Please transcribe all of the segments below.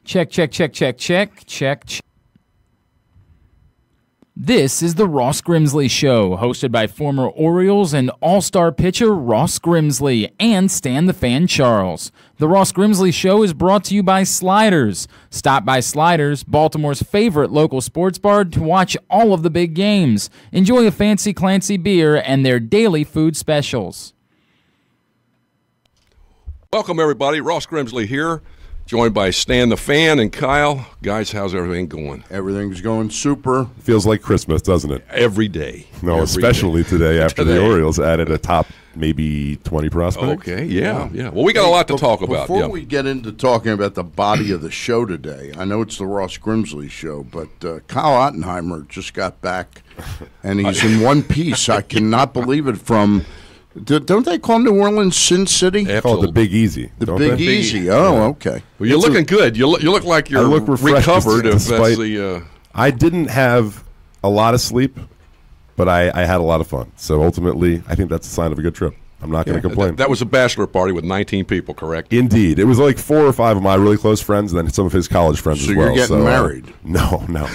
Check, check, check, check, check, check, check. This is the Ross Grimsley Show, hosted by former Orioles and all-star pitcher Ross Grimsley and Stan the Fan Charles. The Ross Grimsley Show is brought to you by Sliders. Stop by Sliders, Baltimore's favorite local sports bar, to watch all of the big games. Enjoy a fancy Clancy beer and their daily food specials. Welcome, everybody. Ross Grimsley here, joined by Stan the Fan and Kyle. Guys, how's everything going? Everything's going super. Feels like Christmas, doesn't it? Every day. No, especially today after the Orioles added a top maybe 20 prospect. Okay, yeah. Well, we got a lot to talk about. Before we get into talking about the body of the show today, I know it's the Ross Grimsley Show, but Kyle Ottenheimer just got back, and he's in one piece. I cannot believe it. From don't they call New Orleans Sin City? They call it the Big Easy. The Big Easy. Oh, okay. Well, you're looking good. You look like you're recovered. I didn't have a lot of sleep, but I had a lot of fun. So ultimately, I think that's a sign of a good trip. I'm not going to complain. That was a bachelor party with 19 people, correct? Indeed. It was like 4 or 5 of my really close friends and then some of his college friends as well. So you're getting married? No. Not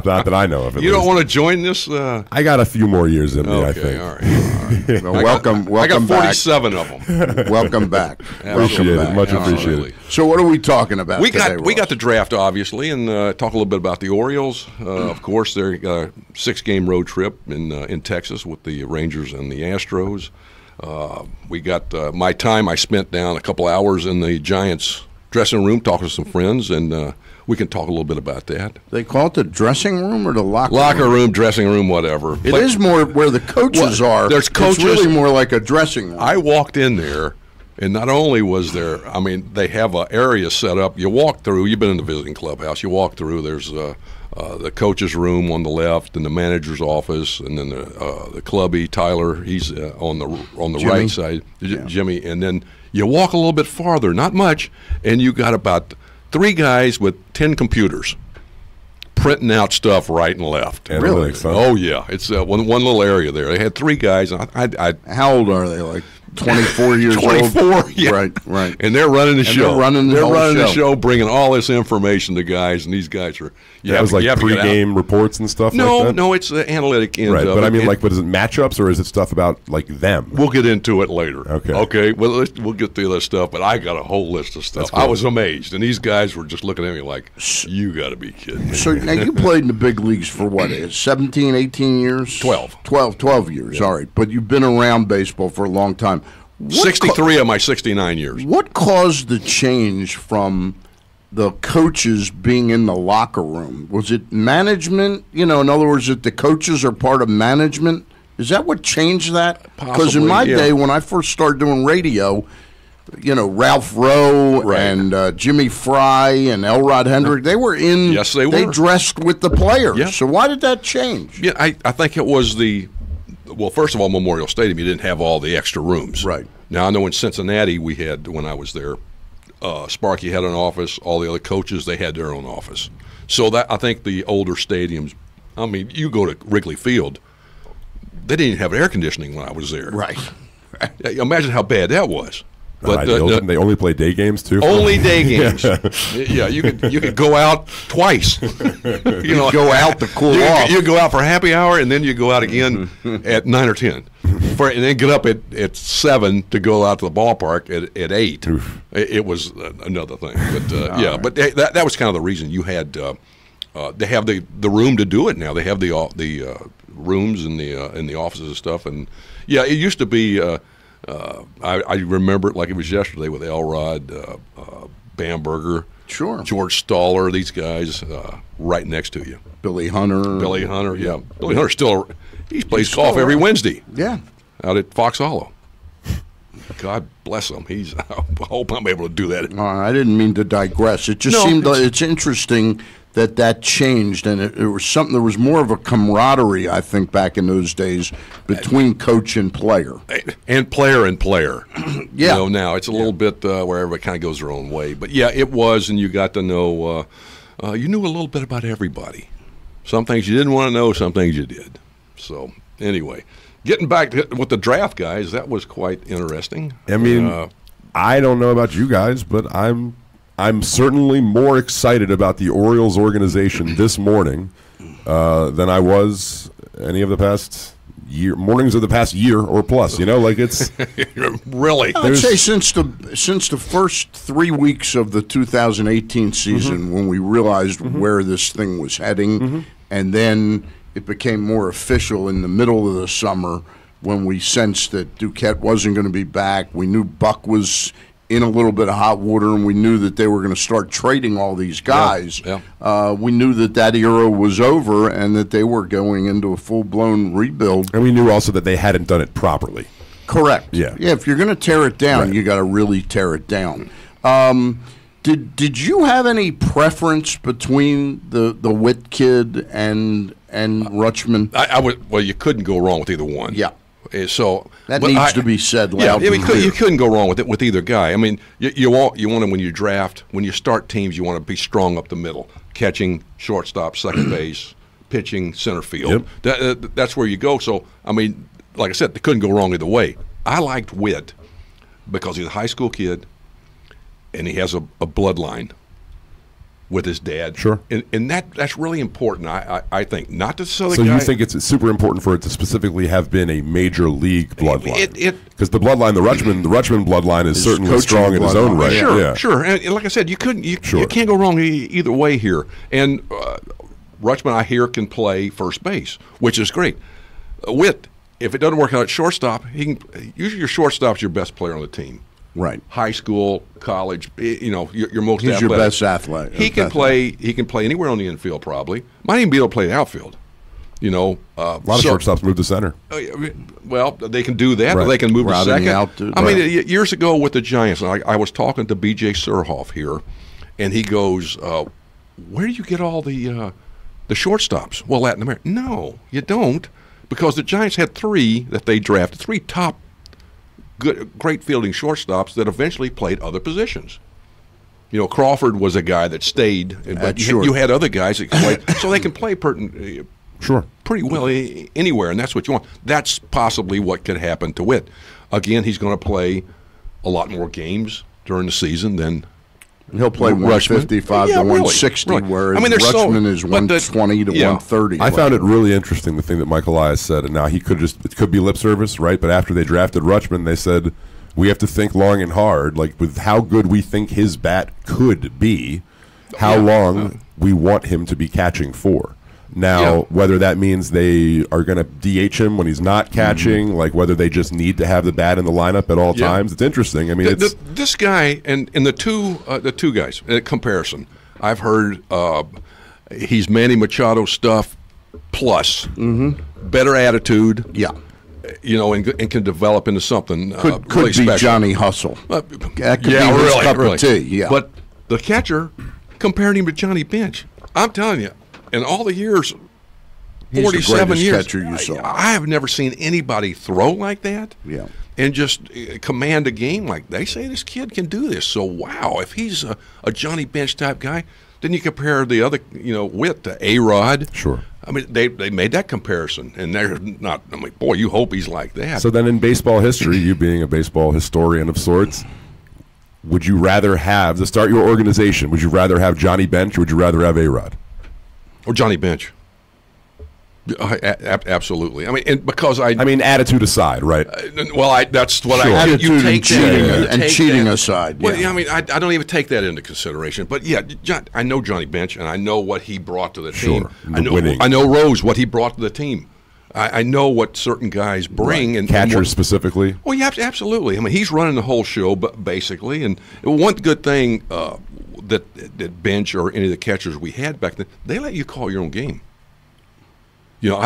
that I know of. You don't want to join this? I got a few more years in me, I think. All right. Well, welcome I got back. 47 of them. Welcome back. Much appreciated. So what are we talking about today, we got the draft, obviously, and talk a little bit about the Orioles. Of course, they're a 6-game road trip in Texas with the Rangers and the Astros. We got my time I spent down a couple hours in the Giants dressing room talking to some friends, and we can talk a little bit about that. They call it the dressing room or the locker room? Locker room, dressing room, whatever. It is more where the coaches are. There's coaches. It's really more like a dressing room. I walked in there, and not only was there, I mean, they have an area set up. You walk through, you've been in the visiting clubhouse, you walk through, there's the coach's room on the left, and the manager's office, and then the clubby Tyler. He's on the Jimmy. right side, Jimmy. And then you walk a little bit farther, not much, and you got about 3 guys with 10 computers printing out stuff right and left. And really? Oh yeah, it's one little area there. They had 3 guys. How old are they? Like 24 years 24, old? 24, yeah. Right. And they're running the show. They're running the show, bringing all this information to guys, and these guys are. That was like pre-game reports and stuff like that? No, it's the analytic end of it. But I mean, what is it, matchups, or is it stuff about, like, them? We'll get into it later. Okay. Well, we'll get through that stuff, but I got a whole list of stuff. I was amazed, and these guys were just looking at me like, you got to be kidding me. So now you played in the big leagues for what, 17, 18 years? 12. 12 years, all right. But you've been around baseball for a long time. 63 of my 69 years. What caused the change from the coaches being in the locker room? Was it management? In other words, that the coaches are part of management? Is that what changed that? Because in my day, when I first started doing radio, Ralph Rowe and Jimmy Fry and Elrod Hendrick, they were in. Yes, they were. They dressed with the players. Yeah. So why did that change? Yeah, I think it was well, first of all, Memorial Stadium, you didn't have all the extra rooms. Right. Now, I know in Cincinnati we had, when I was there, Sparky had an office. All the other coaches, they had their own office. So that I think the older stadiums, I mean, you go to Wrigley Field, they didn't even have air conditioning when I was there. Right. Imagine how bad that was. But they only play day games too. Only day games. Yeah, you could go out twice. Go out to cool off. You go out for happy hour, and then you go out again at 9 or 10, and then get up at 7 to go out to the ballpark at 8. It was another thing, but but that was kind of the reason you had. They have the room to do it now. They have the rooms in the offices and stuff, and yeah, it used to be. I remember it like it was yesterday with Elrod, Bamberger, sure, George Staller, these guys right next to you. Billy Hunter, yeah. Billy Hunter he plays golf every Wednesday. Yeah, out at Fox Hollow. God bless him. I hope I'm able to do that. I didn't mean to digress. It just seemed it's interesting that changed, and it was something. There was more of a camaraderie, I think, back in those days between coach and player, and player. Yeah. Now it's a little bit where everybody kind of goes their own way, but yeah, it was, and you got to know. You knew a little bit about everybody. Some things you didn't want to know, some things you did. So anyway, getting back with the draft, guys, that was quite interesting. I mean, I don't know about you guys, but I'm I'm certainly more excited about the Orioles organization this morning than I was any of the past mornings of the past year or plus. It's really. I'd say since the first 3 weeks of the 2018 season, when we realized where this thing was heading, and then it became more official in the middle of the summer when we sensed that Duquette wasn't going to be back. We knew Buck was in a little bit of hot water, and we knew that they were going to start trading all these guys. We knew that era was over and that they were going into a full-blown rebuild. And we knew also that they hadn't done it properly. Correct. Yeah. If you're going to tear it down, you got to really tear it down. Did you have any preference between the Witt kid and Rutschman? I would. Well, you couldn't go wrong with either one. Yeah. So that needs to be said loud. Yeah, you couldn't go wrong with either guy. I mean, you want to, when you draft, when you start teams, you want to be strong up the middle, catching, shortstop, second base, pitching, center field. That's where you go. So I mean, like I said, they couldn't go wrong either way. I liked Witt because he's a high school kid, and he has a bloodline with his dad. Sure. And that's really important, I think. Not to sell the guy. So you think it's super important for it to specifically have been a major league bloodline? Because the bloodline, the Rutschman bloodline is certainly strong in his own right. Sure. And like I said, you can't go wrong either way here. And Rutschman, I hear, can play first base, which is great. Witt, if it doesn't work out at shortstop, usually your shortstop's your best player on the team. Right. High school, college, your most He's athletic. your best athlete. He can play anywhere on the infield probably. Might even be able to play the outfield. A lot of shortstops move to center. Well, they can do that. Right. Or they can move to second. I mean, years ago with the Giants, I was talking to B.J. Surhoff here, and he goes, where do you get all the shortstops? Well, Latin America. No, you don't, because the Giants had three that they drafted, three top great fielding shortstops that eventually played other positions. Crawford was a guy that stayed, but you had other guys that played, so they can play pretty well anywhere, and that's what you want. That's possibly what could happen to Witt. Again, he's going to play a lot more games during the season than he'll play 155 to 160, whereas Rutschman is 120 to 130. I found it really interesting, the thing that Michael Elias said, and now it could be lip service, right? But after they drafted Rutschman, they said, we have to think long and hard, like with how good we think his bat could be, how long we want him to be catching for. Now, whether that means they are going to DH him when he's not catching, like whether they just need to have the bat in the lineup at all times, it's interesting. I mean, this guy and the two guys comparison, I've heard he's Manny Machado stuff plus better attitude. And can develop into something could really be special. Johnny Hustle. That could be his cup of tea. Yeah, but the catcher compared him to Johnny Bench. I'm telling you. In all the years, 47 years, catcher you saw. I have never seen anybody throw like that. Yeah. And just command a game like they say this kid can do this. So, wow, if he's a Johnny Bench type guy, then you compare the other, Witt to A-Rod. Sure. I mean, they made that comparison, and they're not. I'm like, boy, you hope he's like that. So then in baseball history, you being a baseball historian of sorts, would you rather have, to start your organization, would you rather have Johnny Bench or would you rather have A-Rod? Or Johnny Bench. Absolutely. I mean, because I mean, attitude aside, right? That's what attitude and cheating aside. Well, I mean, I don't even take that into consideration. But I know Johnny Bench, and I know what he brought to the team. I know Rose, what he brought to the team. I know what certain guys bring, and catchers specifically. Well, yeah, absolutely. I mean, he's running the whole show, basically. And one good thing that Bench or any of the catchers we had back then, they let you call your own game. He put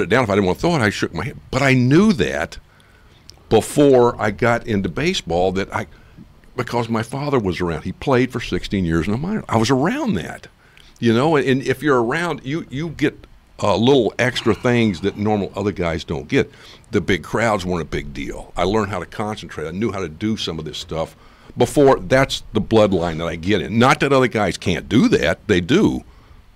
it down. If I didn't want to throw it, I shook my head. But I knew that before I got into baseball because my father was around. He played for 16 years in the minor. I was around that, and if you're around, you get little extra things that normal other guys don't get. The big crowds weren't a big deal. I learned how to concentrate. I knew how to do some of this stuff before. That's the bloodline that I get in. Not that other guys can't do that. They do.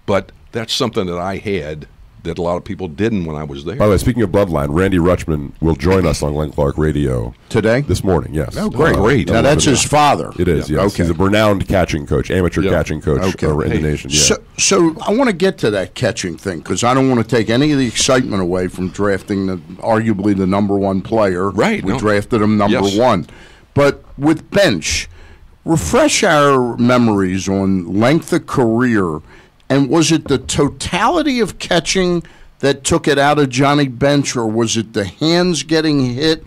But that's something that I had that a lot of people didn't when I was there. By the way, speaking of bloodline, Randy Rutschman will join us on Glenn Clark Radio today, this morning. Yes. Oh, great! Now that's his father. It is. Yeah. Yes. Okay. He's a renowned catching coach, amateur catching coach in the nation. Yeah. So I want to get to that catching thing because I don't want to take any of the excitement away from drafting arguably the number one player. Right. We drafted him number one, but with Bench, refresh our memories on length of career. And was it the totality of catching that took it out of Johnny Bench, or was it the hands getting hit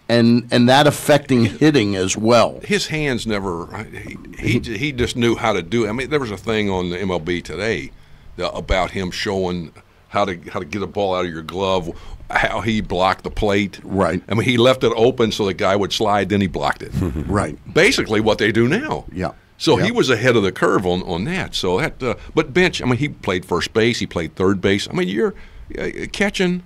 and that affecting hitting as well? His hands never – he just knew how to do it. I mean, there was a thing on the MLB today about him showing how to get a ball out of your glove, how he blocked the plate. Right. I mean, he left it open so the guy would slide, then he blocked it. Right. Basically what they do now. Yeah. So he was ahead of the curve on that. So that, but Bench, I mean, he played first base, he played third base. I mean, you're catching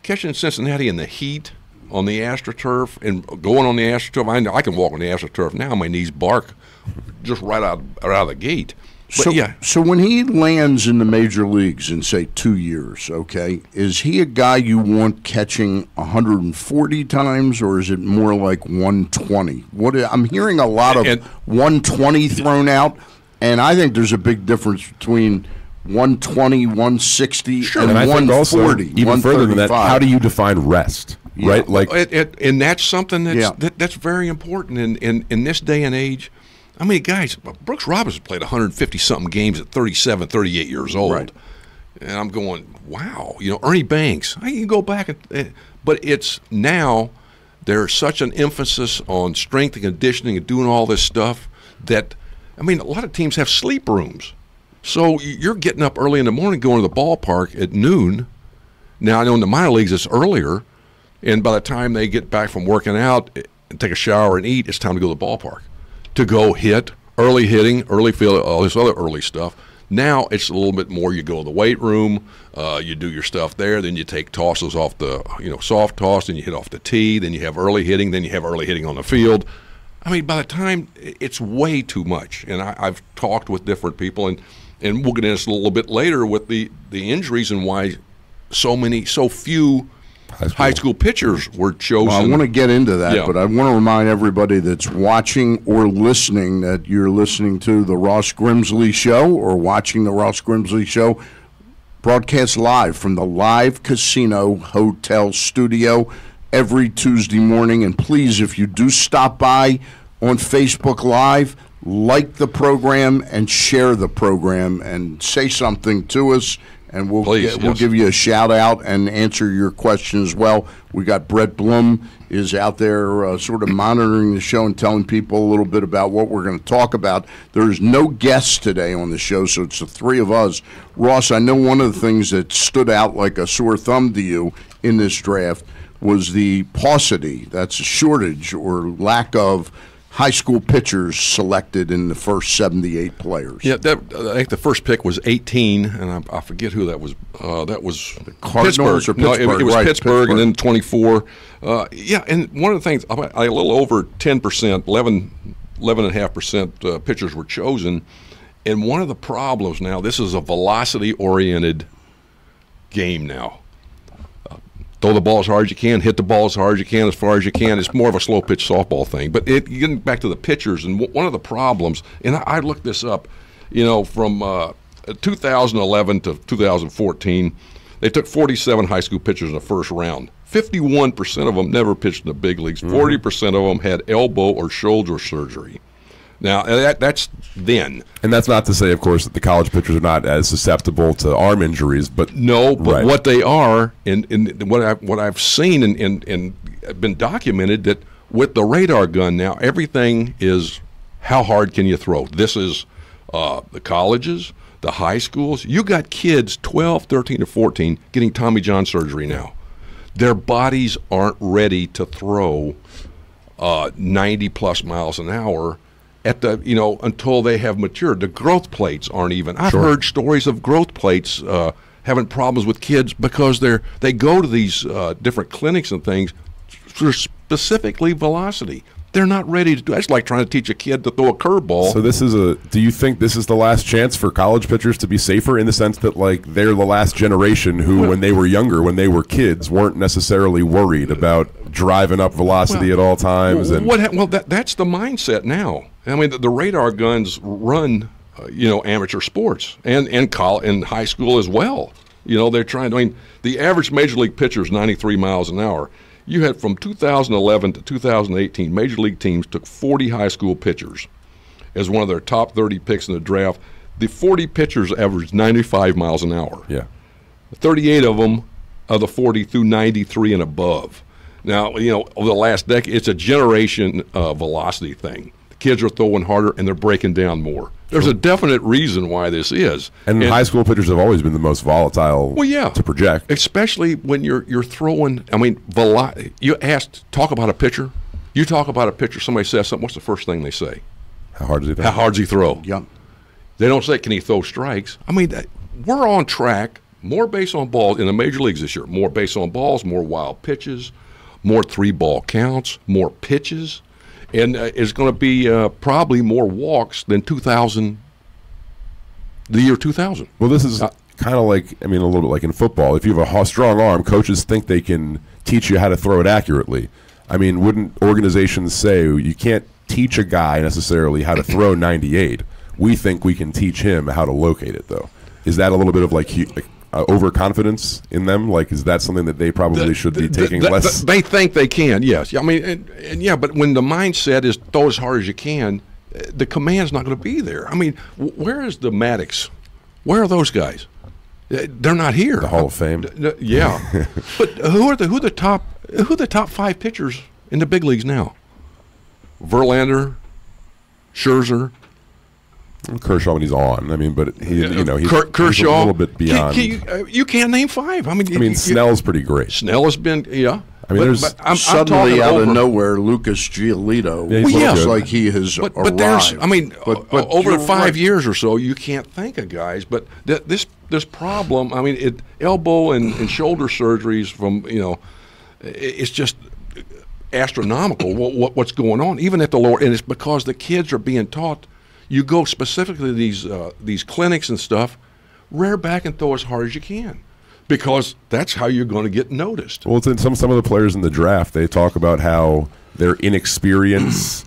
Cincinnati in the heat on the AstroTurf and going on the AstroTurf. I can walk on the AstroTurf now. My knees bark just right out of the gate. But so when he lands in the major leagues in, say, 2 years, okay, is he a guy you want catching 140 times, or is it more like 120? I'm hearing a lot of 120 thrown out, and I think there's a big difference between 120, 160, and I 140. think also, even further than that, how do you define rest? Yeah. Right, like, and that's something that's very important in this day and age. I mean, guys, Brooks Robinson played 150-something games at 37, 38 years old. Right. And I'm going, wow. You know, Ernie Banks, I can go back. But it's now there's such an emphasis on strength and conditioning and doing all this stuff that, I mean, a lot of teams have sleep rooms. So you're getting up early in the morning, going to the ballpark at noon. Now, I know in the minor leagues it's earlier. And by the time they get back from working out and take a shower and eat, it's time to go to the ballpark. To go hit, early hitting, early field, all this other early stuff. Now it's a little bit more. You go to the weight room, you do your stuff there, then you take tosses off the, soft toss, then you hit off the tee, then you have early hitting, then you have early hitting on the field. I mean, by the time, it's way too much. And I've talked with different people, and we'll get into this a little bit later with the injuries and why so few high school pitchers were chosen. Well, I want to get into that, but I want to remind everybody that's watching or listening that you're listening to the Ross Grimsley Show or watching the Ross Grimsley Show broadcast live from the Live Casino Hotel Studio every Tuesday morning. And please, if you do stop by on Facebook Live, like the program and share the program and say something to us. And we'll give you a shout out and answer your question as well. We got Brett Blum is out there sort of monitoring the show and telling people a little bit about what we're going to talk about. There's no guests today on the show, so it's the three of us. Ross, I know one of the things that stood out like a sore thumb to you in this draft was the paucity, that's a shortage or lack of high school pitchers selected in the first 78 players. Yeah, I think the first pick was 18, and I forget who that was. That was the Cardinals Pittsburgh. or Pittsburgh? No, it was right, Pittsburgh, and then 24. And one of the things, a little over 10%, 11.5% pitchers were chosen. And one of the problems now, this is a velocity-oriented game now. Throw the ball as hard as you can, hit the ball as hard as you can, as far as you can. It's more of a slow pitch softball thing. But getting back to the pitchers, and one of the problems, and I looked this up, from 2011 to 2014, they took 47 high school pitchers in the first round. 51% of them never pitched in the big leagues. 40% of them had elbow or shoulder surgery. Now, that's then. And that's not to say, of course, that the college pitchers are not as susceptible to arm injuries, but what they are, and what I've seen and been documented, that with the radar gun now, everything is how hard can you throw. This is the colleges, the high schools. You got kids 12, 13, or 14 getting Tommy John surgery now. Their bodies aren't ready to throw 90-plus miles an hour until they have matured. The growth plates aren't even. I've heard stories of growth plates having problems with kids because they go to these different clinics and things for specifically velocity. they're not ready to do. That's like trying to teach a kid to throw a curveball. So do you think this is the last chance for college pitchers to be safer, in the sense that like they're the last generation who, when they were younger, when they were kids, weren't necessarily worried about driving up velocity at all times? That's the mindset now. I mean, the radar guns run, amateur sports and high school as well. They're trying to. I mean, the average major league pitcher is 93 miles an hour. You had from 2011 to 2018, major league teams took 40 high school pitchers as one of their top 30 picks in the draft. The 40 pitchers averaged 95 miles an hour. Yeah, 38 of them of the 40 threw 93 and above. Now, over the last decade, it's a generation velocity thing. The kids are throwing harder and they're breaking down more. There's a definite reason why this is. And high school pitchers have always been the most volatile to project. Especially when you're throwing, you talk about a pitcher. You talk about a pitcher, somebody says something, what's the first thing they say? How hard does he throw? How hard does he throw? Yeah. They don't say, can he throw strikes? I mean, we're on track, more base on balls in the major leagues this year. More base on balls, more wild pitches, more 3-ball counts, more pitches. And it's going to be probably more walks than the year 2000. Well, this is kind of like, a little bit like in football. If you have a strong arm, coaches think they can teach you how to throw it accurately. I mean, wouldn't organizations say you can't teach a guy necessarily how to throw 98? We think we can teach him how to locate it, though. Is that a little bit of like overconfidence in them? Like, is that something that they probably should be taking less? They think they can, yes. I mean, but when the mindset is throw as hard as you can, the command's not going to be there. I mean, where is the Maddox? Where are those guys? They're not here. The Hall of Fame. Yeah, but who are the top 5 pitchers in the big leagues now? Verlander, Scherzer. Kershaw when he's on. I mean, but he's Kershaw, he's a little bit beyond. You can't name 5. I mean, Snell's pretty great. Snell has been, I'm suddenly out of nowhere, Lucas Giolito looks like he has arrived. But there's, over 5 years or so, you can't think of guys. But this problem, elbow and shoulder surgeries from, it's just astronomical what's going on, even at the lower. And it's because the kids are being taught. You go specifically to these clinics and stuff, rear back and throw as hard as you can, because that's how you're going to get noticed. Well, it's in some of the players in the draft, they talk about how their inexperience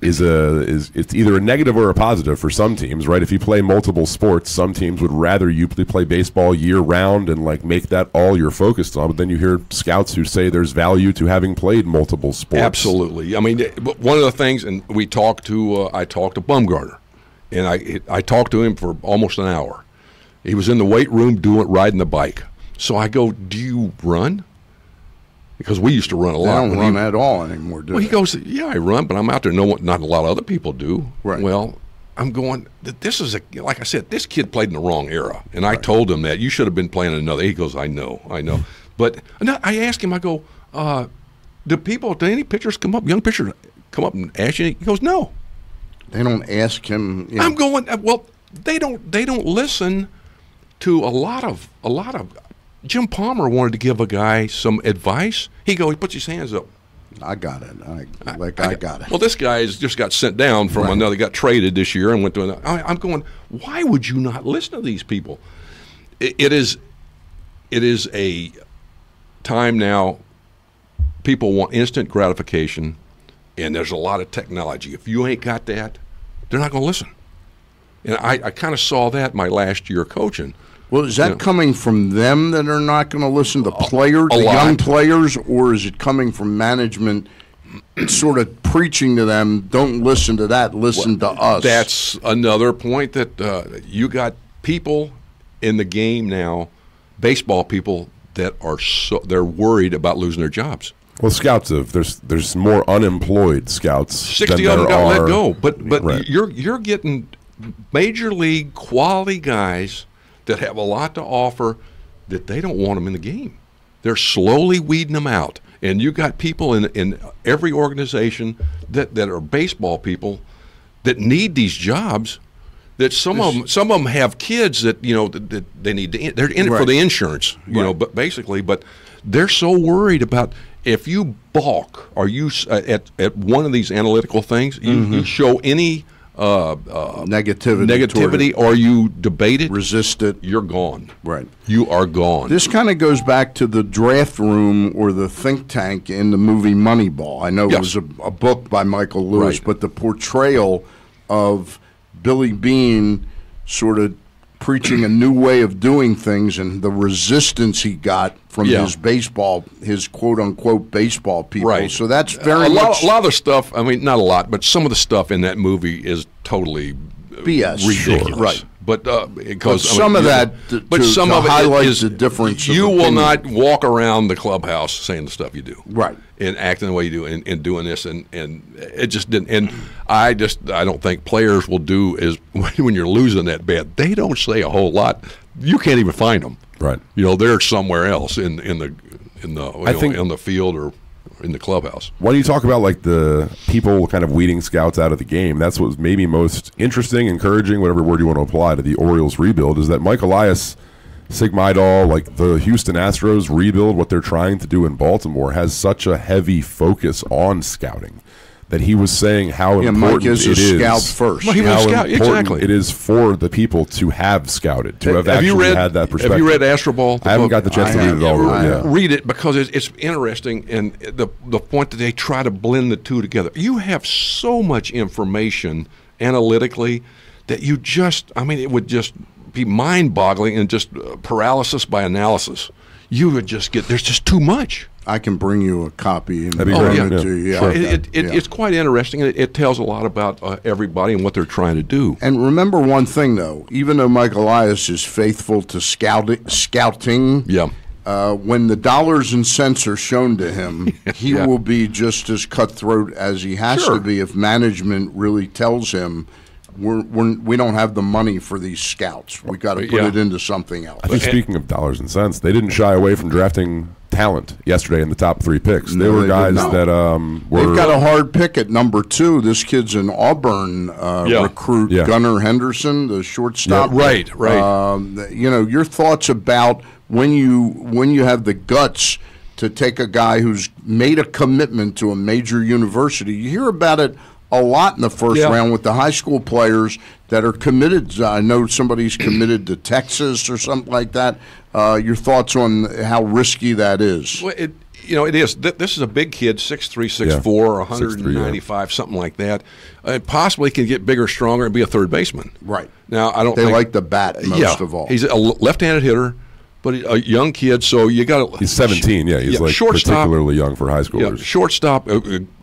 is it's either a negative or a positive for some teams, right? If you play multiple sports, some teams would rather you play baseball year round and like make that all you're focused on. But then you hear scouts who say there's value to having played multiple sports. Absolutely. I mean, one of the things, and I talked to Bumgarner, and I talked to him for almost an hour. He was in the weight room riding the bike. So I go, do you run? Because we used to run a lot. I don't run at all anymore, do he goes, yeah, I run, but I'm out there. Not a lot of other people do. Right. Well, I'm going, this is like I said, this kid played in the wrong era. And I told him that. You should have been playing another. He goes, I know. But I asked him, I go, do any pitchers come up, young pitchers come up and ask you? He goes, no. They don't ask him. I'm going, well, they don't listen to a lot of Jim Palmer wanted to give a guy some advice. He puts his hands up. I got it. I got it. Well, this guy just got sent down from another. Got traded this year and went to another. I'm going, why would you not listen to these people? It is a time now. People want instant gratification, and there's a lot of technology. If you ain't got that, they're not going to listen. And I kind of saw that my last year coaching. Well, is that coming from them that are not going to listen to players, the young players, or is it coming from management sort of preaching to them, don't listen to that, listen to us? That's another point that you got people in the game now, baseball people, that are they're worried about losing their jobs. Well, scouts there's more unemployed scouts. 60 of them got let go, but you're getting major league quality guys that have a lot to offer, that they don't want them in the game. They're slowly weeding them out. And you got people in every organization that are baseball people that need these jobs, that some of them have kids that, that they need to, they're in it for the insurance, but basically, but they're so worried about if you balk or you at one of these analytical things, you show any negativity or you debate it, resist it, you're gone. Right. You are gone. This kind of goes back to the draft room or the think tank in the movie Moneyball. I know it was a book by Michael Lewis, but the portrayal of Billy Beane sort of preaching a new way of doing things and the resistance he got from his quote-unquote baseball people. Right. So that's very a much... lot of the stuff, I mean, not a lot, but some of the stuff in that movie is totally BS. ridiculous. Sure. Right. But because some of that highlights the difference. You will not walk around the clubhouse saying the stuff you do, right, and acting the way you do, and doing this, and it just didn't. And I don't think players will do is when you're losing that bad. They don't say a whole lot. You can't even find them. Right. They're somewhere else in the field or in the clubhouse. When you talk about like the people kind of weeding scouts out of the game, that's what's maybe most interesting, encouraging, whatever word you want to apply to the Orioles rebuild, is that Mike Elias, Sigma Idol, like the Houston Astros rebuild, what they're trying to do in Baltimore, has such a heavy focus on scouting. That he was saying how important Mike is it a is. Scout first. Well, he was a scout, exactly. It is for the people to have scouted, to have actually had that perspective. Have you read Astro Ball? I haven't got the chance to read it all. Read it because it's interesting, and the point that they try to blend the two together. You have so much information analytically that you just, it would just be mind-boggling and just paralysis by analysis. You would just there's just too much. I can bring you a copy. That'd be great. Sure. It's quite interesting. It tells a lot about everybody and what they're trying to do. And remember one thing, though. Even though Mike Elias is faithful to scouting, when the dollars and cents are shown to him, he will be just as cutthroat as he has to be if management really tells him, we don't have the money for these scouts. We got to put it into something else. I think speaking of dollars and cents, they didn't shy away from drafting talent yesterday in the top 3 picks. They were guys that were... They've got a hard pick at number 2. This kid's an Auburn recruit, Gunnar Henderson, the shortstop. Right. Your thoughts about when you have the guts to take a guy who's made a commitment to a major university. You hear about it a lot in the first round with the high school players that are committed. I know somebody's committed to Texas or something like that. Your thoughts on how risky that is? Well, it is. This is a big kid, 6'3", 6'4", 195, something like that. Possibly can get bigger, stronger, and be a third baseman. Right. Now, I don't. They like the bat most of all. He's a left-handed hitter, but a young kid. So you got to. He's 17. He's like particularly young for high schoolers. Shortstop,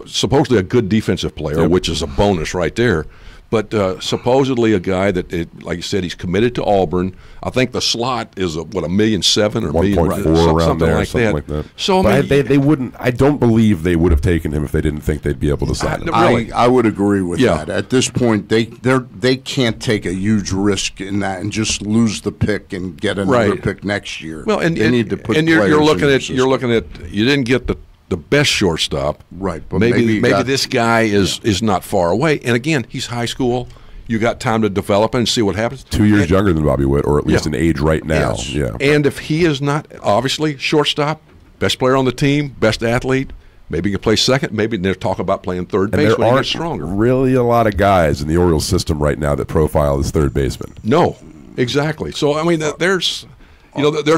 supposedly a good defensive player, which is a bonus right there. But supposedly a guy that, like you said, he's committed to Auburn. I think the slot is $1.7 million or 1.4 around there, something like that. So they wouldn't. I don't believe they would have taken him if they didn't think they'd be able to sign him. I would agree with that. At this point, they can't take a huge risk in that and just lose the pick and get another pick next year. Well, and they need to put. And you're looking at you didn't get the best shortstop, right? But maybe this guy is not far away. And again, he's high school. You got time to develop and see what happens. 2 years younger than Bobby Witt, or at least in age right now. Yes. Yeah. And if he is not, obviously, shortstop, best player on the team, best athlete, maybe he can play second. Maybe they're talking about playing third base when he gets stronger. Really a lot of guys in the Orioles system right now that profile as third baseman. No, exactly. So, there's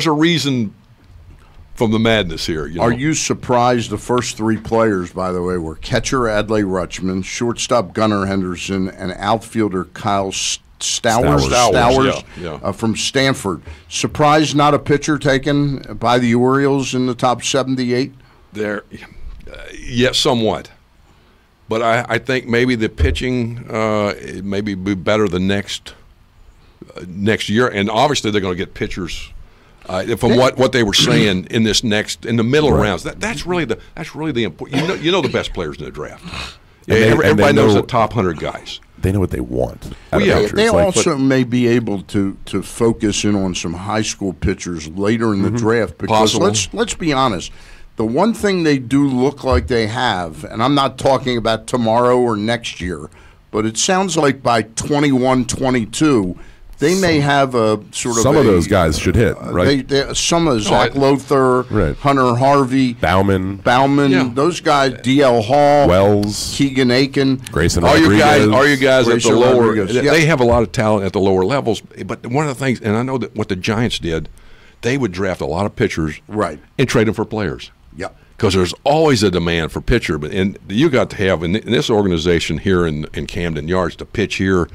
a reason from the madness here. Are you surprised the first 3 players, by the way, were catcher Adley Rutschman, shortstop Gunnar Henderson, and outfielder Kyle Stowers from Stanford. Surprised not a pitcher taken by the Orioles in the top 78? Yes, somewhat. But I think maybe the pitching maybe be better the next year. And obviously they're going to get pitchers from what they were saying in the middle rounds. That's really the important. You know the best players in the draft. Everybody knows the top 100 guys. They know what they want. They also may be able to focus in on some high school pitchers later in the draft because let's be honest. The one thing they do look like they have, and I'm not talking about tomorrow or next year, but it sounds like by 21, 22, they may have a sort of some of those guys should hit, right? Some of Zach Lothar, right. Hunter Harvey, Bauman, those guys, DL Hall, Wells, Keegan Aiken, Grayson all Rodriguez. you guys at the Grayson lower, Rodriguez, they have a lot of talent at the lower levels. But one of the things, and I know that what the Giants did, they would draft a lot of pitchers, right, and trade them for players. Yep. Because there's always a demand for pitcher, and you got to have in this organization here in Camden Yards to pitch here.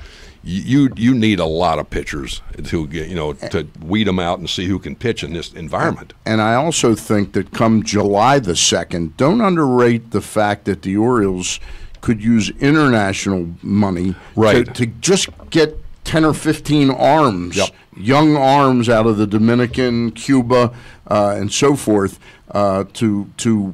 You need a lot of pitchers to get to weed them out and see who can pitch in this environment. And I also think that come July the 2nd, don't underrate the fact that the Orioles could use international money to just get 10 or 15 arms, young arms out of the Dominican, Cuba, and so forth, to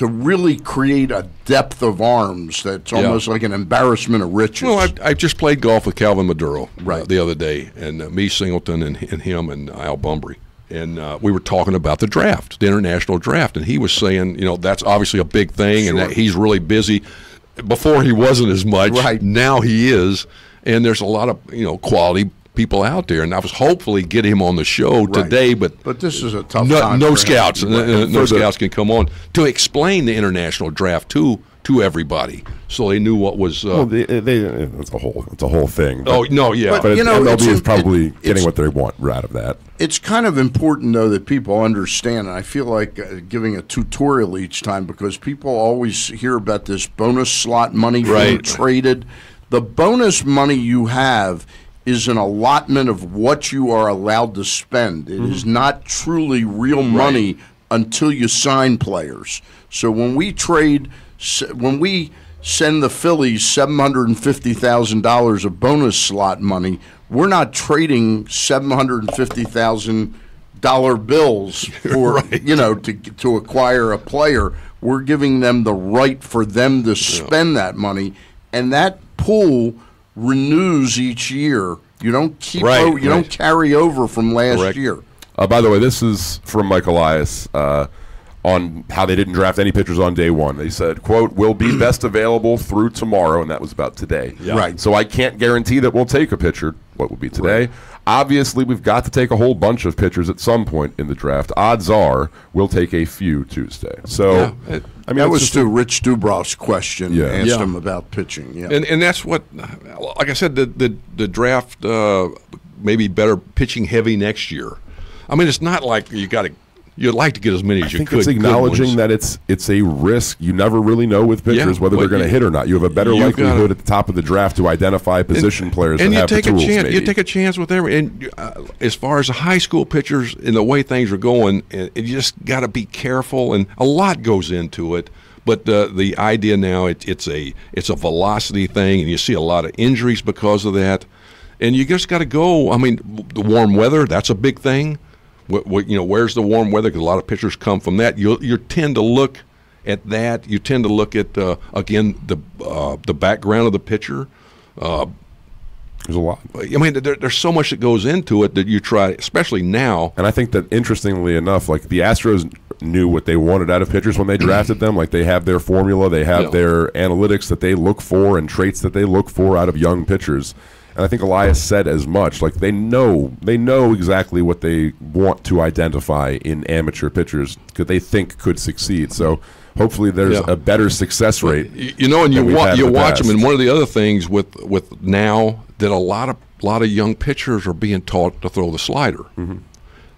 really create a depth of arms that's almost like an embarrassment of riches. Well, I just played golf with Calvin Maduro the other day, and me, Singleton, and him, and Al Bumbry. And we were talking about the draft, the international draft, and he was saying, that's obviously a big thing, and that he's really busy. Before he wasn't as much. Right. Now he is, and there's a lot of quality people out there, and I was hopefully get him on the show today, but this is a tough time. No scouts, no for scouts can come on to explain the international draft to everybody, so they knew what was. It's a whole thing. But MLB is probably getting what they want out of that. It's kind of important, though, that people understand, and I feel like giving a tutorial each time because people always hear about this bonus slot money being traded. The bonus money you have is an allotment of what you are allowed to spend. It is not truly real money until you sign players. So when we send the Phillies $750,000 of bonus slot money, we're not trading $750,000 bills for to acquire a player. We're giving them the right for them to spend that money, and that pool renews each year. You don't keep you don't carry over from last year. By the way, this is from Mike Elias on how they didn't draft any pitchers on day one. They said, quote, "will be best available through tomorrow," and that was about today. Right. So I can't guarantee that we'll take a pitcher. What will be today? Obviously, we've got to take a whole bunch of pitchers at some point in the draft. Odds are we'll take a few Tuesday. So, I mean, that was to Rich Dubroff's question. Asked him about pitching. Yeah, and that's what, like I said, the draft may be better pitching heavy next year. I mean, it's not like you'd like to get as many as you could. I think it's acknowledging that it's a risk. You never really know with pitchers whether they're going to hit or not. You have a better likelihood at the top of the draft to identify position players that have the tools. You take a chance with every. And as far as the high school pitchers and the way things are going, you just got to be careful. And a lot goes into it. But the idea now, it's a velocity thing, and you see a lot of injuries because of that. And you just got to go. I mean, the warm weather, that's a big thing. Where's the warm weather? Because a lot of pitchers come from that. You tend to look at that. You tend to look at again the background of the pitcher. There's a lot. I mean, there's so much that goes into it that you try, especially now. And I think that interestingly enough, like the Astros knew what they wanted out of pitchers when they drafted them. Like they have their formula, they have their analytics that they look for and traits that they look for out of young pitchers. And I think Elias said as much. Like they know exactly what they want to identify in amateur pitchers because they think could succeed. So hopefully there's a better success rate. And you watch them. And one of the other things with now that a lot of young pitchers are being taught to throw the slider. Mm-hmm.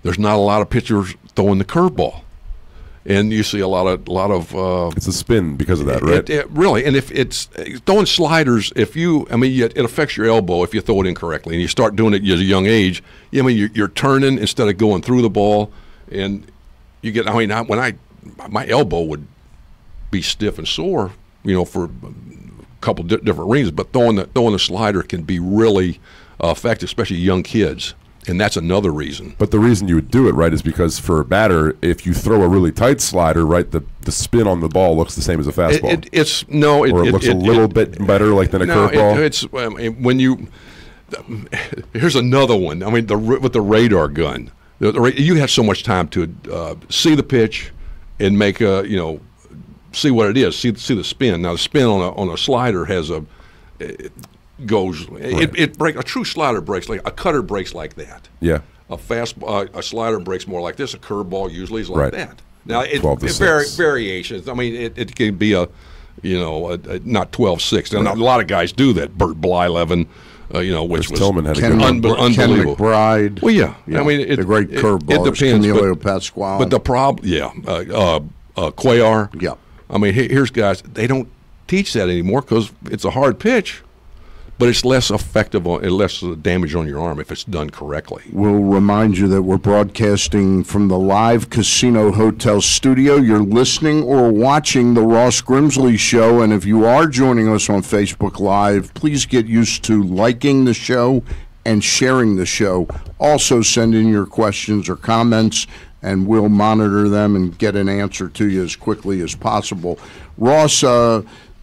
There's not a lot of pitchers throwing the curveball. And you see a lot of it's a spin because of that, right? It really, and if it's throwing sliders, it affects your elbow if you throw it incorrectly, and you start doing it at a young age. You're turning instead of going through the ball, and you get. My elbow would be stiff and sore, for a couple different reasons. But throwing the slider can be really effective, especially young kids. And that's another reason. But the reason you would do it, right, is because for a batter, if you throw a really tight slider, right, the spin on the ball looks the same as a fastball. It looks a little bit better like than a curveball. Here's another one. I mean, with the radar gun, you have so much time to see the pitch and make see what it is, see the spin. Now the spin on a slider has goes. It breaks. A true slider breaks like a cutter breaks like that. Yeah. A slider breaks more like this. A curveball usually is like Right. that. Now it 12-6. variations. I mean, it can be a not 12-6. And a lot of guys do that. Bert Blyleven, which was Tillman had a Ken, good unbelievable. Ken McBride. Well, yeah. I mean, the great curveballers, it depends. Camilo Pasquale. But the problem, Cuellar. Yeah. I mean, here's guys. They don't teach that anymore because it's a hard pitch, but it's less effective, less damage on your arm if it's done correctly. We'll remind you that we're broadcasting from the live Casino Hotel studio. You're listening or watching the Ross Grimsley Show, and if you are joining us on Facebook Live, please get used to liking the show and sharing the show. Also send in your questions or comments, and we'll monitor them and get an answer to you as quickly as possible. Ross,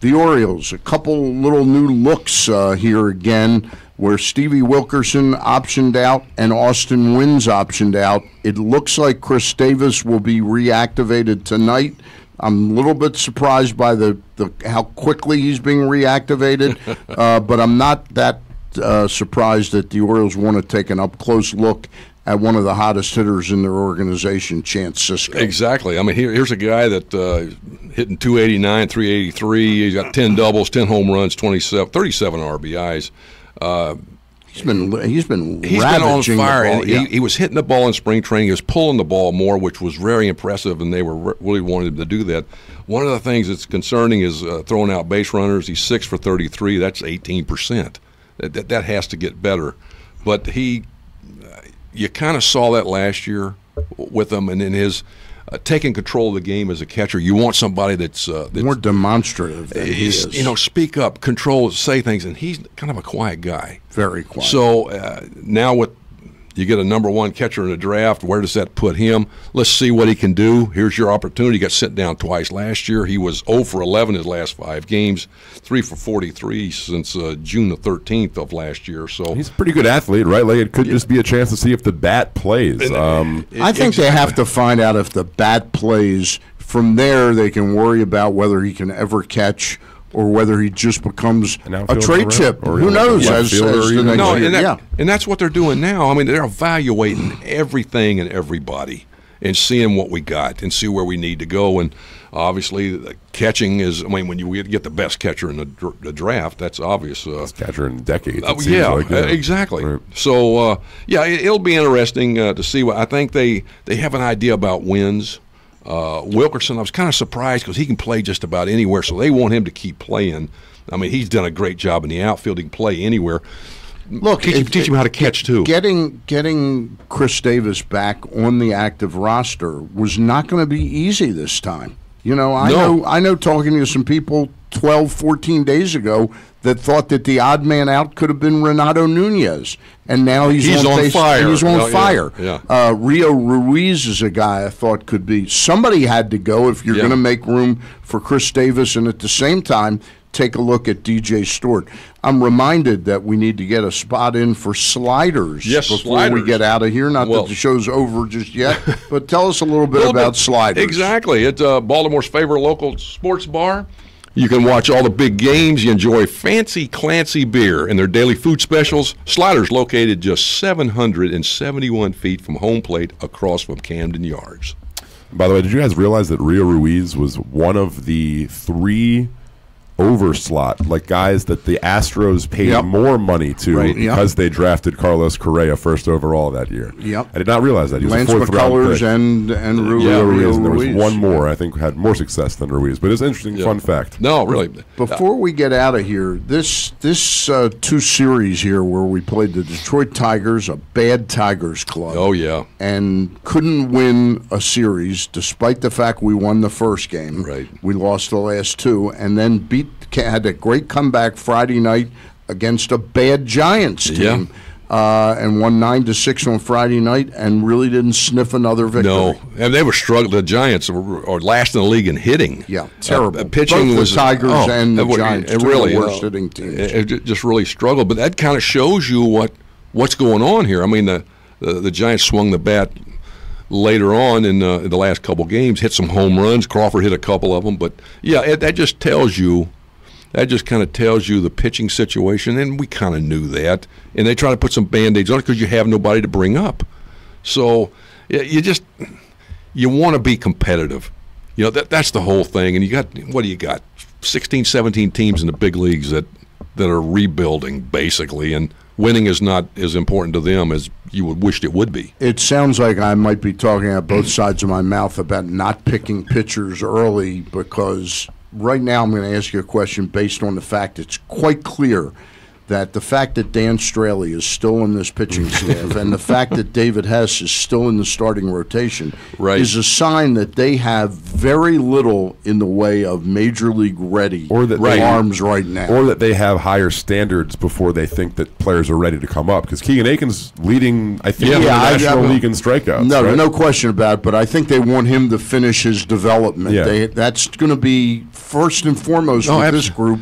the Orioles, a couple little new looks here again, where Stevie Wilkerson optioned out and Austin Wynn's optioned out. It looks like Chris Davis will be reactivated tonight. I'm a little bit surprised by the how quickly he's being reactivated, but I'm not that surprised that the Orioles want to take an up-close look at one of the hottest hitters in their organization, Chance Sisco. Exactly. I mean, here's a guy that hitting 289, 383. He's got 10 doubles, 10 home runs, 37 RBIs. He's been on ravaging fire. the ball. And he was hitting the ball in spring training. He was pulling the ball more, which was very impressive, and they were really wanted him to do that. One of the things that's concerning is throwing out base runners. He's 6 for 33. That's 18%. That has to get better. But you kind of saw that last year with him, and in his taking control of the game as a catcher. You want somebody that's more demonstrative than he is. Speak up, control, say things, and he's kind of a quiet guy. Very quiet. So now you get a number one catcher in the draft, where does that put him? Let's see what he can do. Here's your opportunity. He got sent down twice last year. He was 0 for 11 his last 5 games, 3 for 43 since June the 13th of last year. So he's a pretty good athlete, right? Like, it could just be a chance to see if the bat plays. I think they have to find out if the bat plays. From there, they can worry about whether he can ever catch or whether he just becomes a trade chip. Who knows? And that's what they're doing now. I mean, they're evaluating everything and everybody and seeing what we got and see where we need to go. And obviously, the catching is, I mean, when you get the best catcher in the draft, that's obvious. Best catcher in decades. Exactly. Right. So, it'll be interesting to see. I think they have an idea about wins. Wilkerson, I was kind of surprised because he can play just about anywhere, so they want him to keep playing. I mean, he's done a great job in the outfield. He can play anywhere. Look, teach him how to catch too. Getting Chris Davis back on the active roster was not going to be easy this time. I know talking to some people 12, 14 days ago that thought that the odd man out could have been Renato Nunez, and now he's on fire. He's on fire. Yeah. Rio Ruiz is a guy I thought could be. Somebody had to go if you're going to make room for Chris Davis, and at the same time, take a look at DJ Stewart. I'm reminded that we need to get a spot in for sliders before we get out of here. Not that the show's over just yet, but tell us a little bit about sliders. Exactly. It's Baltimore's favorite local sports bar. You can watch all the big games. You enjoy fancy Clancy beer and their daily food specials. Sliders located just 771 feet from home plate across from Camden Yards. By the way, did you guys realize that Rio Ruiz was one of the 3 overslot, like guys that the Astros paid more money to because they drafted Carlos Correa first overall that year? Yep. I did not realize that. He was Lance a 4th round pick. and Ruiz. And there was one more, I think, had more success than Ruiz. But it's an interesting fun fact. No, really. Before we get out of here, this 2 series here where we played the Detroit Tigers, a bad Tigers club. Oh, yeah. And couldn't win a series despite the fact we won the first game. Right. We lost the last 2 and then had a great comeback Friday night against a bad Giants team. And won 9-6 on Friday night, and really didn't sniff another victory. No, and they were struggling. The Giants are last in the league in hitting. Yeah, terrible. Pitching Both was the Tigers and the Giants. Really, the worst hitting teams. It just really struggled. But that kind of shows you what's going on here. I mean, the Giants swung the bat later on in the last couple games, hit some home runs. Crawford hit a couple of them. But yeah, that just tells you. that just kind of tells you the pitching situation, and we kind of knew that. And they try to put some Band-Aids on it because you have nobody to bring up. So you want to be competitive. That's the whole thing. And what do you got? 16, 17 teams in the big leagues that are rebuilding, basically, and winning is not as important to them as you would wish it would be. It sounds like I might be talking out both sides of my mouth about not picking pitchers early, because right now I'm going to ask you a question based on the fact it's quite clear that the fact that Dan Straley is still in this pitching staff and the fact that David Hess is still in the starting rotation is a sign that they have very little in the way of major league ready arms right now. Or that they have higher standards before they think that players are ready to come up. Because Keegan Aiken's leading, I think, the National League in strikeouts. No question about it, but I think they want him to finish his development. Yeah. That's going to be first and foremost with this group.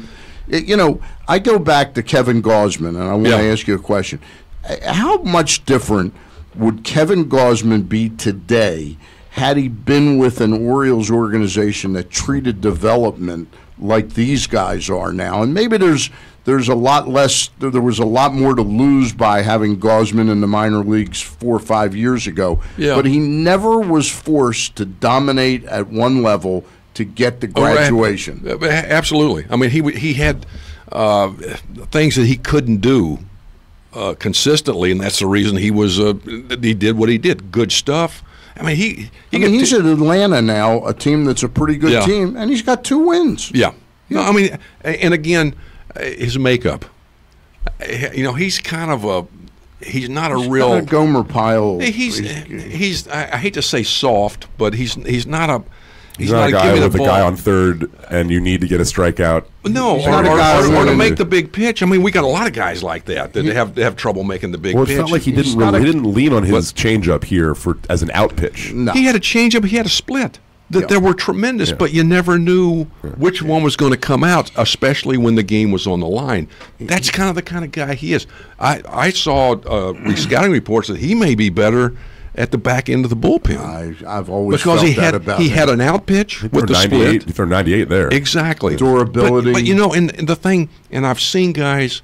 I go back to Kevin Gausman, and I want to ask you a question. How much different would Kevin Gausman be today had he been with an Orioles organization that treated development like these guys are now? And maybe there's a lot less. There was a lot more to lose by having Gausman in the minor leagues 4 or 5 years ago. Yeah. But he never was forced to dominate at one level to get the graduation. Absolutely. I mean, he had things that he couldn't do consistently, and that's the reason he did what he did. Good stuff. I mean, he's at Atlanta now, a team that's a pretty good team, and he's got 2 wins. Yeah. No, I mean, and again, his makeup. He's kind of he's not a real kind of Gomer Pyle. He's I hate to say soft, but he's not a. He's not a guy with a guy on third, and you need to get a strikeout. No, or to make the big pitch. I mean, we got a lot of guys like that have trouble making the big pitch. It felt like he didn't lean on his changeup here as an out pitch. No. He had a changeup. He had a split. They were tremendous, but you never knew which one was going to come out, especially when the game was on the line. That's kind of the kind of guy he is. I saw scouting reports that he may be better at the back end of the bullpen. I've always felt that about him. He had an out pitch with the split. He threw 98 there. Exactly. Durability. But and the thing, and I've seen guys,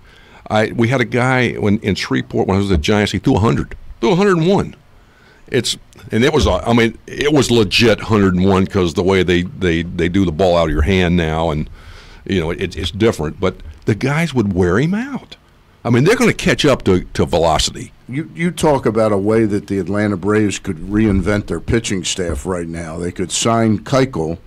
we had a guy in Shreveport when I was at the Giants, he threw 100. Threw 101. It was legit 101 because the way they do the ball out of your hand now, and it's different. But the guys would wear him out. I mean, they're going to catch up to velocity. You talk about a way that the Atlanta Braves could reinvent their pitching staff right now. They could sign Keuchel,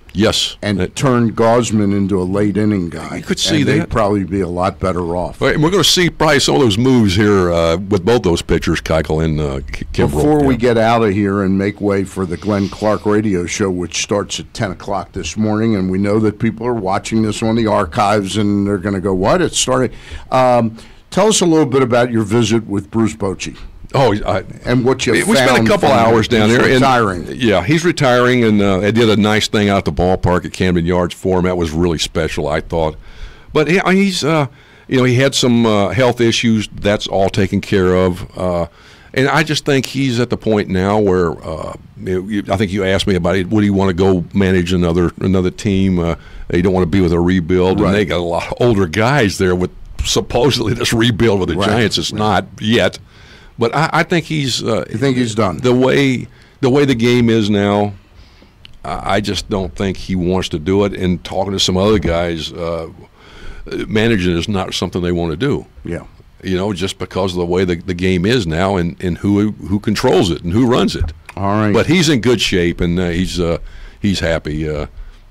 and turn Gausman into a late inning guy. You could see that. They'd probably be a lot better off. Right, and we're going to see probably some of those moves here with both those pitchers, Keuchel and Kimbrel. Before we get out of here and make way for the Glenn Clark radio show, which starts at 10 o'clock this morning, and we know that people are watching this on the archives, and they're going to go, what? It's starting. Tell us a little bit about your visit with Bruce Bochy. And what you found. We spent a couple hours down there. Retiring. He's retiring, and they did a nice thing out at the ballpark at Camden Yards for him. That was really special, I thought. But he's, he had some health issues. That's all taken care of. And I just think he's at the point now where I think you asked me about it. Would he want to go manage another team? They don't want to be with a rebuild, and they got a lot of older guys there with supposedly this rebuild with the Giants. It's not yet. But I think he's. You think he's done? The way the game is now, I just don't think he wants to do it. And talking to some other guys, managing is not something they want to do. Yeah. Just because of the way the game is now, and who controls it and who runs it. All right. But he's in good shape, and he's happy,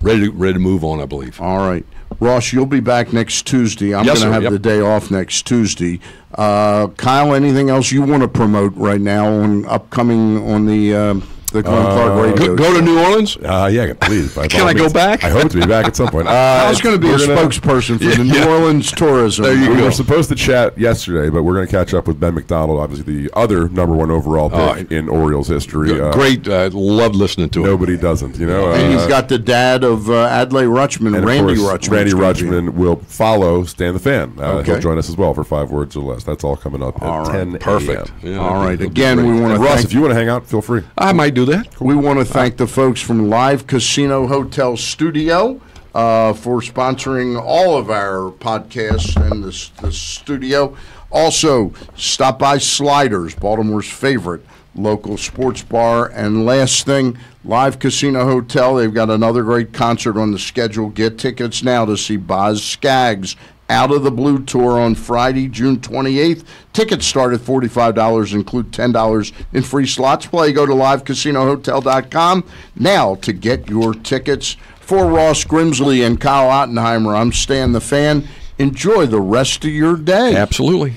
ready to move on, I believe. All right. Ross, you'll be back next Tuesday. I'm going to have the day off next Tuesday. Kyle, anything else you want to promote right now on upcoming on the Glenn Clark radio go to New Orleans? Yeah, please. Can I go back? I hope to be back at some point. Kyle's going to be a spokesperson for the New Orleans tourism. There you go. We were supposed to chat yesterday, but we're going to catch up with Ben McDonald, obviously the other #1 overall pick in Orioles history. Great. Loved listening to him. Nobody doesn't, and he's got the dad of Adlai Rutschman, Randy Rutschman. Randy Rutschman will follow Stan the Fan. He'll join us as well for 5 words or less. That's all coming up at 10 a.m. Perfect. Yeah, all right. Again, we want to Ross, if you want to hang out, feel free. I might do that. We want to thank the folks from Live Casino Hotel Studio for sponsoring all of our podcasts and the studio. Also, stop by Sliders, Baltimore's favorite local sports bar. And last thing, Live Casino Hotel. They've got another great concert on the schedule. Get tickets now to see Boz Scaggs Out of the Blue Tour on Friday, June 28th. Tickets start at $45, include $10 in free slots play. Go to livecasinohotel.com now to get your tickets. For Ross Grimsley and Kyle Ottenheimer, I'm Stan the Fan. Enjoy the rest of your day. Absolutely.